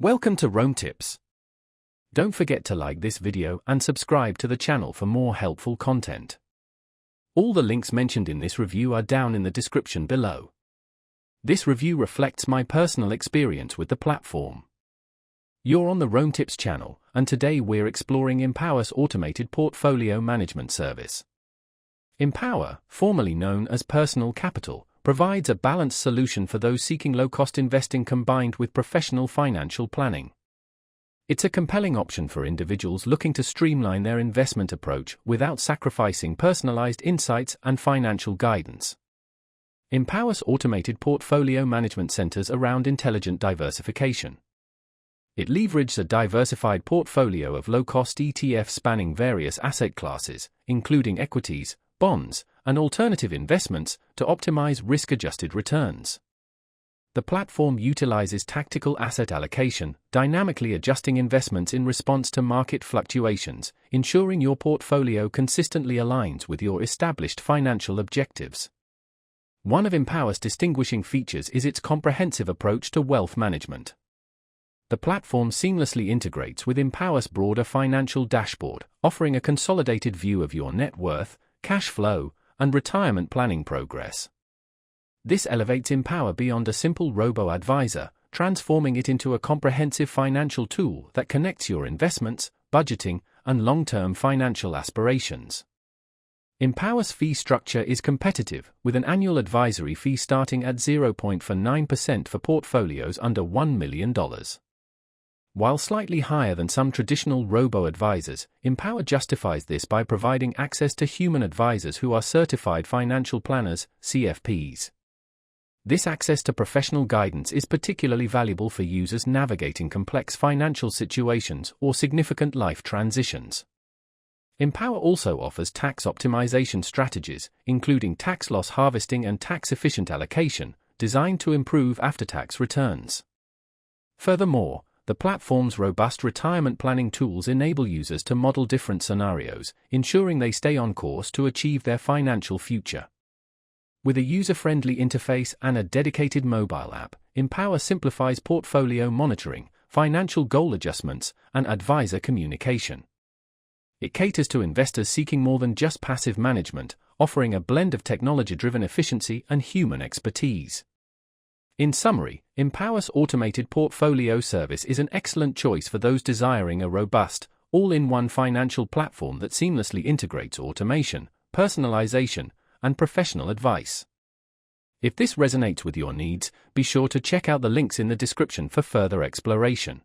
Welcome to Rome Tips. Don't forget to like this video and subscribe to the channel for more helpful content. All the links mentioned in this review are down in the description below. This review reflects my personal experience with the platform. You're on the Rome Tips channel, and today we're exploring Empower's automated portfolio management service. Empower, formerly known as Personal Capital, provides a balanced solution for those seeking low-cost investing combined with professional financial planning. It's a compelling option for individuals looking to streamline their investment approach without sacrificing personalized insights and financial guidance. Empower's automated portfolio management centers around intelligent diversification. It leverages a diversified portfolio of low-cost ETFs spanning various asset classes, including equities, bonds, and alternative investments, to optimize risk-adjusted returns. The platform utilizes tactical asset allocation, dynamically adjusting investments in response to market fluctuations, ensuring your portfolio consistently aligns with your established financial objectives. One of Empower's distinguishing features is its comprehensive approach to wealth management. The platform seamlessly integrates with Empower's broader financial dashboard, offering a consolidated view of your net worth, cash flow, and retirement planning progress. This elevates Empower beyond a simple robo-advisor, transforming it into a comprehensive financial tool that connects your investments, budgeting, and long-term financial aspirations. Empower's fee structure is competitive, with an annual advisory fee starting at 0.49% for portfolios under $1 million. While slightly higher than some traditional robo-advisors, Empower justifies this by providing access to human advisors who are certified financial planners, CFPs. This access to professional guidance is particularly valuable for users navigating complex financial situations or significant life transitions. Empower also offers tax optimization strategies, including tax loss harvesting and tax-efficient allocation, designed to improve after-tax returns. Furthermore, the platform's robust retirement planning tools enable users to model different scenarios, ensuring they stay on course to achieve their financial future. With a user-friendly interface and a dedicated mobile app, Empower simplifies portfolio monitoring, financial goal adjustments, and advisor communication. It caters to investors seeking more than just passive management, offering a blend of technology-driven efficiency and human expertise. In summary, Empower's automated portfolio service is an excellent choice for those desiring a robust, all-in-one financial platform that seamlessly integrates automation, personalization, and professional advice. If this resonates with your needs, be sure to check out the links in the description for further exploration.